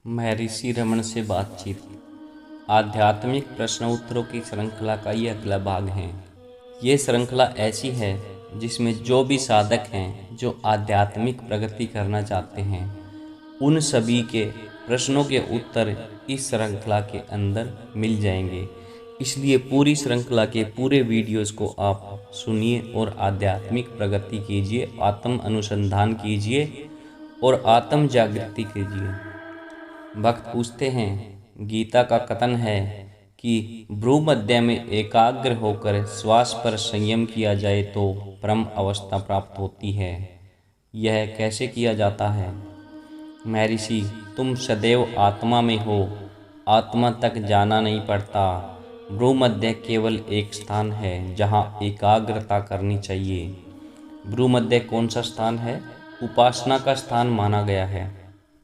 महर्षि रमन से बातचीत। आध्यात्मिक प्रश्न उत्तरों की श्रृंखला का ये अगला भाग है। ये श्रृंखला ऐसी है जिसमें जो भी साधक हैं जो आध्यात्मिक प्रगति करना चाहते हैं उन सभी के प्रश्नों के उत्तर इस श्रृंखला के अंदर मिल जाएंगे। इसलिए पूरी श्रृंखला के पूरे वीडियोस को आप सुनिए और आध्यात्मिक प्रगति कीजिए, आत्म अनुसंधान कीजिए और आत्म जागृति कीजिए। भक्त पूछते हैं, गीता का कथन है कि भ्रूमध्य में एकाग्र होकर श्वास पर संयम किया जाए तो परम अवस्था प्राप्त होती है। यह कैसे किया जाता है? महर्षि, तुम सदैव आत्मा में हो, आत्मा तक जाना नहीं पड़ता। भ्रूमध्य केवल एक स्थान है जहाँ एकाग्रता करनी चाहिए। भ्रूमध्य कौन सा स्थान है? उपासना का स्थान माना गया है।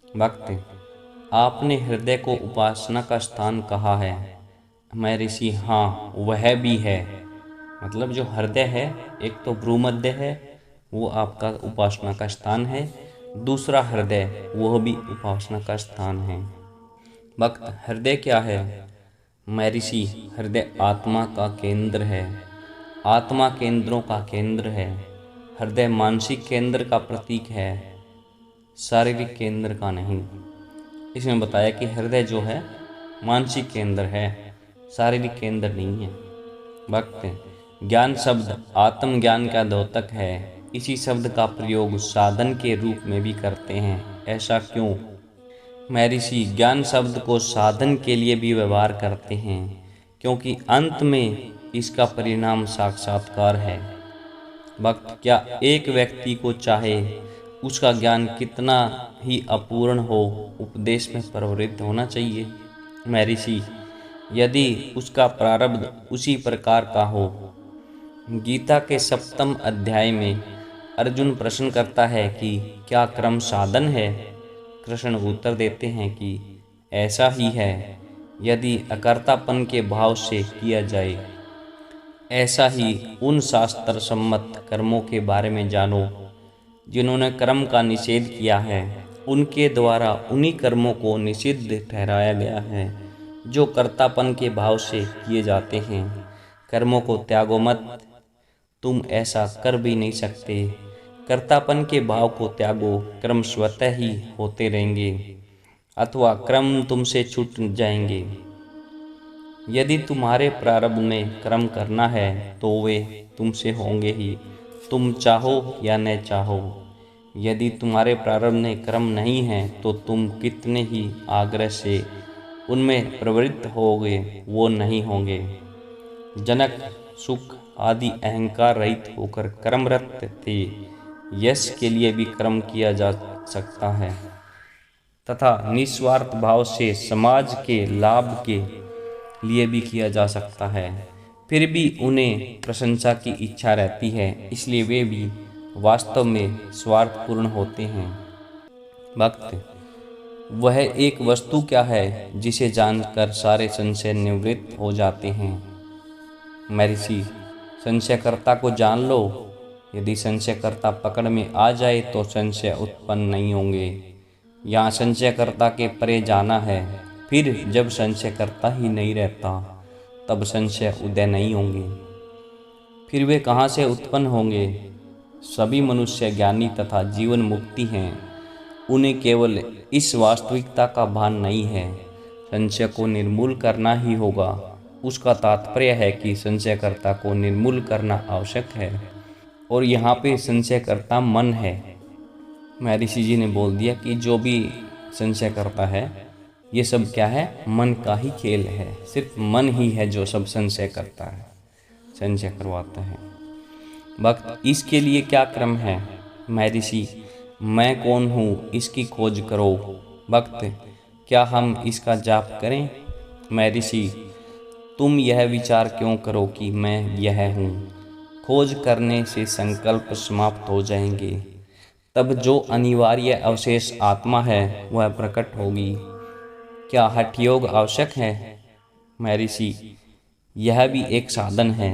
भक्त, आपने हृदय को उपासना का स्थान कहा है। महर्षि, हाँ, वह भी है। मतलब जो हृदय है, एक तो भ्रूमध्य है, वो आपका उपासना का स्थान है। दूसरा हृदय, वह भी उपासना का स्थान है। भक्त, हृदय क्या है? महर्षि, हृदय आत्मा का केंद्र है। आत्मा केंद्रों का केंद्र है। हृदय मानसिक केंद्र का प्रतीक है, शारीरिक केंद्र का नहीं। इसमें बताया कि हृदय जो है मानसिक केंद्र है, शारीरिक केंद्र नहीं है। भक्त, ज्ञान शब्द आत्मज्ञान का द्योतक है। इसी शब्द का प्रयोग साधन के रूप में भी करते हैं, ऐसा क्यों? महर्षि, ज्ञान शब्द को साधन के लिए भी व्यवहार करते हैं क्योंकि अंत में इसका परिणाम साक्षात्कार है। भक्त, क्या एक व्यक्ति को चाहे उसका ज्ञान कितना ही अपूर्ण हो, उपदेश में प्रवृत्त होना चाहिए? महर्षि, यदि उसका प्रारब्ध उसी प्रकार का हो। गीता के 7वें अध्याय में अर्जुन प्रश्न करता है कि क्या कर्म साधन है? कृष्ण उत्तर देते हैं कि ऐसा ही है, यदि अकर्तापन के भाव से किया जाए। ऐसा ही उन शास्त्र सम्मत कर्मों के बारे में जानो जिन्होंने कर्म का निषेध किया है। उनके द्वारा उन्हीं कर्मों को निषिद्ध ठहराया गया है जो कर्तापन के भाव से किए जाते हैं। कर्मों को त्यागो मत, तुम ऐसा कर भी नहीं सकते। कर्तापन के भाव को त्यागो, कर्म स्वतः ही होते रहेंगे अथवा कर्म तुमसे छूट जाएंगे। यदि तुम्हारे प्रारब्ध में कर्म करना है तो वे तुमसे होंगे ही, तुम चाहो या न चाहो। यदि तुम्हारे प्रारब्ध में कर्म नहीं है तो तुम कितने ही आग्रह से उनमें प्रवृत्त होगे, वो नहीं होंगे। जनक सुख आदि अहंकार रहित होकर कर्मरत थे। यश के लिए भी कर्म किया जा सकता है तथा निस्वार्थ भाव से समाज के लाभ के लिए भी किया जा सकता है। फिर भी उन्हें प्रशंसा की इच्छा रहती है, इसलिए वे भी वास्तव में स्वार्थपूर्ण होते हैं। भक्त, वह एक वस्तु क्या है जिसे जानकर सारे संशय निवृत्त हो जाते हैं? महर्षि, संशयकर्ता को जान लो। यदि संशयकर्ता पकड़ में आ जाए तो संशय उत्पन्न नहीं होंगे। यहाँ संशयकर्ता के परे जाना है। फिर जब संशयकर्ता ही नहीं रहता तब संशय उदय नहीं होंगे। फिर वे कहाँ से उत्पन्न होंगे? सभी मनुष्य ज्ञानी तथा जीवन मुक्ति हैं। उन्हें केवल इस वास्तविकता का भान नहीं है। संशय को निर्मूल करना ही होगा। उसका तात्पर्य है कि संशयकर्ता को निर्मूल करना आवश्यक है और यहाँ पे संशयकर्ता मन है। महर्षि जी ने बोल दिया कि जो भी संशय करता है ये सब क्या है? मन का ही खेल है। सिर्फ मन ही है जो सब संशय करता है, संशय करवाता है। भक्त, इसके लिए क्या क्रम है? महर्षि, मैं कौन हूँ इसकी खोज करो। भक्त, क्या हम इसका जाप करें? महर्षि, तुम यह विचार क्यों करो कि मैं यह हूँ? खोज करने से संकल्प समाप्त हो जाएंगे। तब जो अनिवार्य अवशेष आत्मा है वह प्रकट होगी। क्या हठ योग आवश्यक है? महर्षि, यह भी एक साधन है।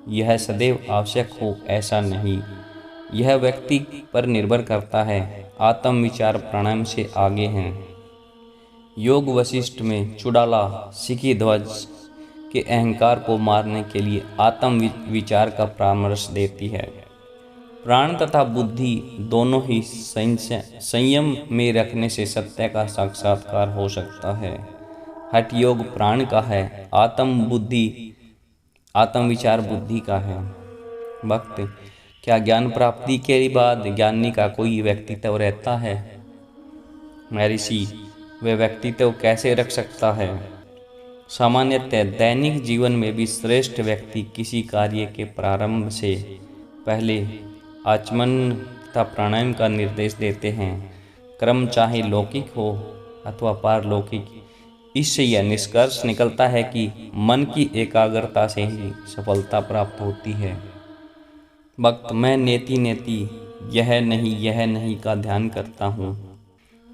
यह सदैव आवश्यक हो ऐसा नहीं, यह व्यक्ति पर निर्भर करता है। आत्म विचार प्राणायाम से आगे हैं। योग वशिष्ठ में चुड़ाला सिखी ध्वज के अहंकार को मारने के लिए आत्म विचार का परामर्श देती है। प्राण तथा बुद्धि दोनों ही संयम में रखने से सत्य का साक्षात्कार हो सकता है। हठ योग प्राण का है, आत्म विचार बुद्धि का है। भक्त, क्या ज्ञान प्राप्ति के बाद ज्ञानी का कोई व्यक्तित्व रहता है? महर्षि, वे व्यक्तित्व कैसे रख सकता है? सामान्यतः दैनिक जीवन में भी श्रेष्ठ व्यक्ति किसी कार्य के प्रारंभ से पहले आचमन तथा प्राणायाम का निर्देश देते हैं। क्रम चाहे लौकिक हो अथवा पारलौकिक, इससे यह निष्कर्ष निकलता है कि मन की एकाग्रता से ही सफलता प्राप्त होती है। भक्त, मैं नेति नेति यह नहीं का ध्यान करता हूँ।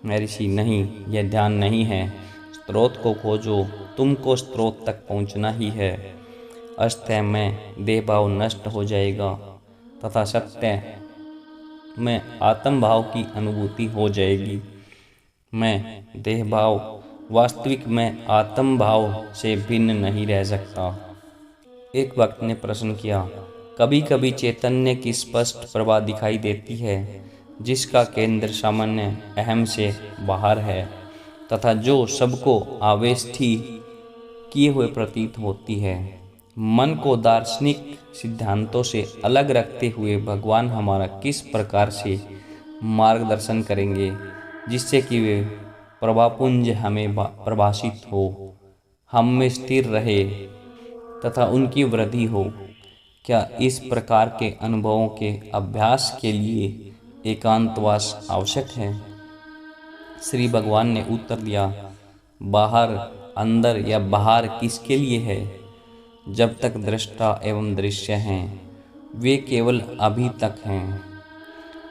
महर्षि, नहीं, यह ध्यान नहीं है। स्रोत को खोजो, तुमको स्रोत तक पहुँचना ही है। अस्थय में देह भाव नष्ट हो जाएगा तथा सत्य में आत्म भाव की अनुभूति हो जाएगी। मैं देह भाव वास्तविक में आत्म भाव से भिन्न नहीं रह सकता। एक भक्त ने प्रश्न किया, कभी कभी चैतन्य की स्पष्ट प्रभा दिखाई देती है जिसका केंद्र सामान्य अहम से बाहर है तथा जो सबको आवेष्ठी किए हुए प्रतीत होती है। मन को दार्शनिक सिद्धांतों से अलग रखते हुए भगवान हमारा किस प्रकार से मार्गदर्शन करेंगे जिससे कि वे प्रभापुंज हमें प्रभाषित हो, हम में स्थिर रहे तथा उनकी वृद्धि हो? क्या इस प्रकार के अनुभवों के अभ्यास के लिए एकांतवास आवश्यक है? श्री भगवान ने उत्तर दिया, बाहर, अंदर या बाहर किसके लिए है? जब तक दृष्टा एवं दृश्य हैं वे केवल अभी तक हैं।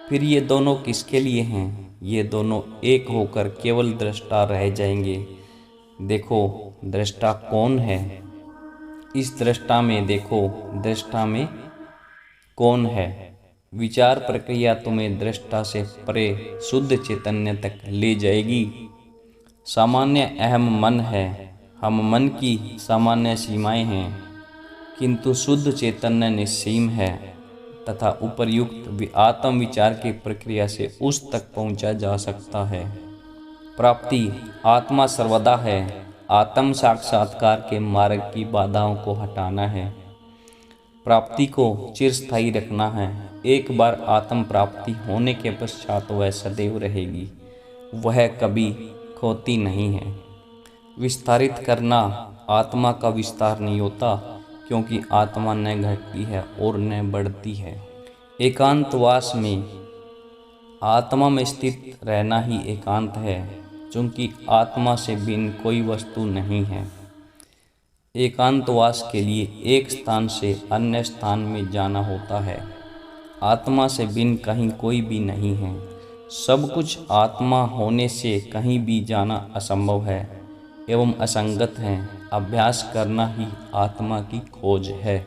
फिर ये दोनों किसके लिए हैं? ये दोनों एक होकर केवल दृष्टा रह जाएंगे। देखो दृष्टा कौन है, इस दृष्टा में देखो दृष्टा में कौन है। विचार प्रक्रिया तुम्हें दृष्टा से परे शुद्ध चैतन्य तक ले जाएगी। सामान्य अहम मन है, हम मन की सामान्य सीमाएं हैं, किंतु शुद्ध चैतन्य निस्सीम है तथा उपर्युक्त आत्म विचार की प्रक्रिया से उस तक पहुंचा जा सकता है। प्राप्ति आत्मा सर्वदा है। आत्म साक्षात्कार के मार्ग की बाधाओं को हटाना है, प्राप्ति को चिरस्थायी रखना है। एक बार आत्म प्राप्ति होने के पश्चात वह सदैव रहेगी, वह कभी खोती नहीं है। विस्तारित करना आत्मा का विस्तार नहीं होता, क्योंकि आत्मा न घटती है और न बढ़ती है। एकांतवास में आत्मा में स्थित रहना ही एकांत है, क्योंकि आत्मा से भिन्न कोई वस्तु नहीं है। एकांतवास के लिए एक स्थान से अन्य स्थान में जाना होता है। आत्मा से भिन्न कहीं कोई भी नहीं है। सब कुछ आत्मा होने से कहीं भी जाना असंभव है एवं असंगत है। अभ्यास करना ही आत्मा की खोज है।